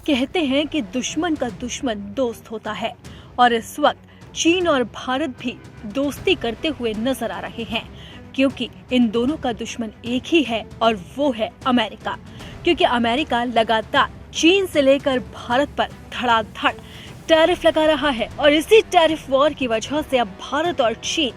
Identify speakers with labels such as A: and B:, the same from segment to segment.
A: कहते हैं कि दुश्मन का दुश्मन दोस्त होता है और इस वक्त चीन और भारत भी दोस्ती करते हुए नजर आ रहे हैं, क्योंकि इन दोनों का दुश्मन एक ही है और वो है अमेरिका। क्योंकि अमेरिका लगातार चीन से लेकर भारत पर धड़ाधड़ टैरिफ लगा रहा है और इसी टैरिफ वॉर की वजह से अब भारत और चीन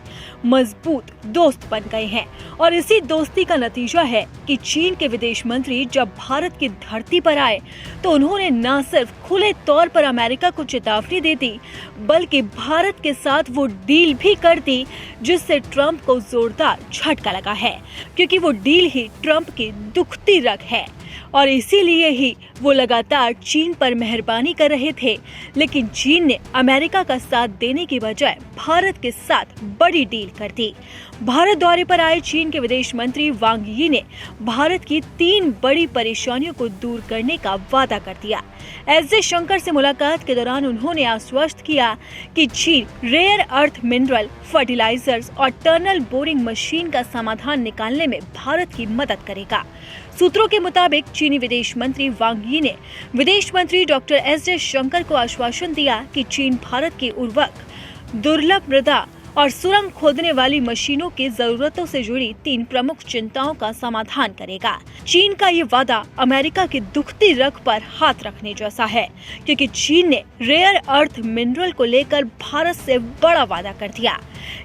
A: मजबूत दोस्त बन गए हैं। और इसी दोस्ती का नतीजा है कि चीन के विदेश मंत्री जब भारत की धरती पर आए तो उन्होंने न सिर्फ खुले तौर पर अमेरिका को चेतावनी दे दी, बल्कि भारत के साथ वो डील भी कर दी जिससे ट्रंप को जोरदार झटका लगा है, क्योंकि वो डील ही ट्रंप की दुखती रग है और इसीलिए ही वो लगातार चीन पर मेहरबानी कर रहे थे। लेकिन चीन ने अमेरिका का साथ देने की बजाय भारत के साथ बड़ी डील कर दी। भारत दौरे पर आए चीन के विदेश मंत्री वांग यी ने भारत की 3 बड़ी परेशानियों को दूर करने का वादा कर दिया। एस जयशंकर से मुलाकात के दौरान उन्होंने आश्वस्त किया कि चीन रेयर अर्थ मिनरल, फर्टिलाइजर्स और टनल बोरिंग मशीन का समाधान निकालने में भारत की मदद करेगा। सूत्रों के मुताबिक चीनी विदेश मंत्री वांग यी ने विदेश मंत्री डॉक्टर एस जयशंकर को आश्वासन दिया कि चीन भारत की उर्वरक, दुर्लभ मृदा और सुरंग खोदने वाली मशीनों की जरूरतों से जुड़ी 3 प्रमुख चिंताओं का समाधान करेगा। चीन का ये वादा अमेरिका की दुखती रग पर हाथ रखने जैसा है, क्योंकि चीन ने रेयर अर्थ मिनरल को लेकर भारत से बड़ा वादा कर दिया।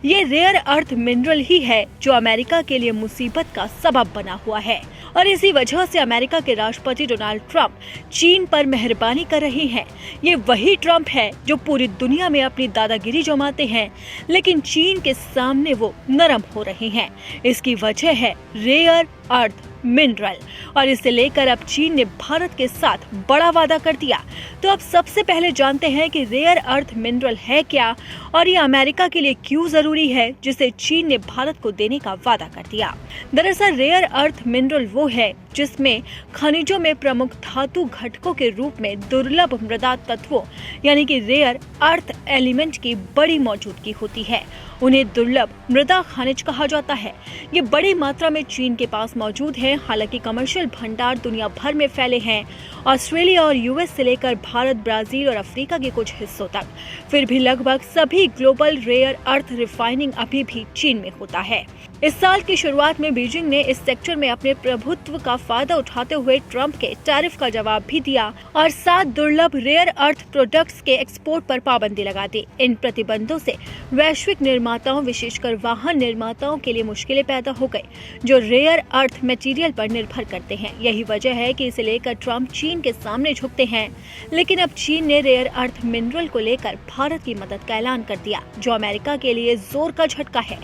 A: ये रेयर अर्थ मिनरल ही है जो अमेरिका के लिए मुसीबत का सबब बना हुआ है और इसी वजह से अमेरिका के राष्ट्रपति डोनाल्ड ट्रंप चीन पर मेहरबानी कर रहे हैं। ये वही ट्रंप है जो पूरी दुनिया में अपनी दादागिरी जमाते हैं, लेकिन चीन के सामने वो नरम हो रहे हैं। इसकी वजह है रेयर अर्थ मिनरल और इसे लेकर अब चीन ने भारत के साथ बड़ा वादा कर दिया। तो अब सबसे पहले जानते हैं कि रेयर अर्थ मिनरल है क्या और ये अमेरिका के लिए क्यों जरूरी है, जिसे चीन ने भारत को देने का वादा कर दिया। दरअसल रेयर अर्थ मिनरल वो है जिसमें खनिजों में प्रमुख धातु घटकों के रूप में दुर्लभ मृदा तत्वों यानी कि रेयर अर्थ एलिमेंट की बड़ी मौजूदगी होती है। उन्हें दुर्लभ मृदा खनिज कहा जाता है। ये बड़ी मात्रा में चीन के पास मौजूद है। हालांकि कमर्शियल भंडार दुनिया भर में फैले हैं, ऑस्ट्रेलिया और यूएस से लेकर भारत, ब्राजील और अफ्रीका के कुछ हिस्सों तक। फिर भी लगभग सभी ग्लोबल रेयर अर्थ रिफाइनिंग अभी भी चीन में होता है। इस साल की शुरुआत में बीजिंग ने इस सेक्टर में अपने प्रभुत्व का फायदा उठाते हुए ट्रंप के टैरिफ का जवाब भी दिया और 7 दुर्लभ रेयर अर्थ प्रोडक्ट्स के एक्सपोर्ट पर पाबंदी लगा दी। इन प्रतिबंधों से वैश्विक निर्माताओं, विशेषकर वाहन निर्माताओं के लिए मुश्किलें पैदा हो गई, जो रेयर अर्थ मटेरियल पर निर्भर करते हैं। यही वजह है कि इसे लेकर ट्रंप चीन के सामने झुकते हैं। लेकिन अब चीन ने रेयर अर्थ मिनरल को लेकर भारत की मदद का ऐलान कर दिया, जो अमेरिका के लिए जोर का झटका है।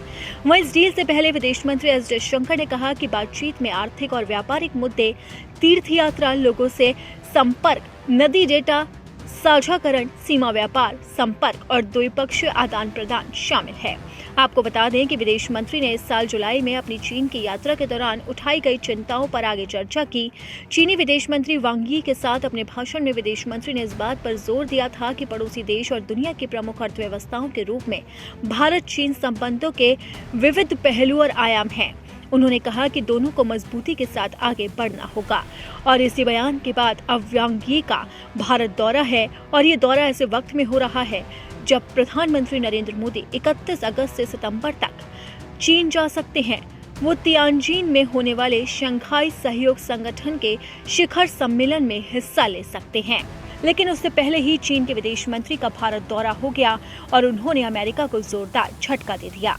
A: वहीं इस डील से पहले विदेश मंत्री एस जयशंकर ने कहा कि बातचीत में आर्थिक और व्यापारिक मुद्दे, तीर्थ यात्रा, लोगों से संपर्क, नदी डेटा साझाकरण, सीमा व्यापार, संपर्क और द्विपक्षीय आदान प्रदान शामिल है। आपको बता दें कि विदेश मंत्री ने इस साल जुलाई में अपनी चीन की यात्रा के दौरान उठाई गई चिंताओं पर आगे चर्चा की। चीनी विदेश मंत्री वांग यी के साथ अपने भाषण में विदेश मंत्री ने इस बात पर जोर दिया था कि पड़ोसी देश और दुनिया की प्रमुख अर्थव्यवस्थाओं के रूप में भारत चीन संबंधों के विविध पहलू और आयाम हैं। उन्होंने कहा कि दोनों को मजबूती के साथ आगे बढ़ना होगा। और इसी बयान के बाद अब वांग यी का भारत दौरा है और ये दौरा ऐसे वक्त में हो रहा है जब प्रधानमंत्री नरेंद्र मोदी 31 अगस्त से सितंबर तक चीन जा सकते हैं। वो तियानजिन में होने वाले शंघाई सहयोग संगठन के शिखर सम्मेलन में हिस्सा ले सकते हैं। लेकिन उससे पहले ही चीन के विदेश मंत्री का भारत दौरा हो गया और उन्होंने अमेरिका को जोरदार झटका दे दिया।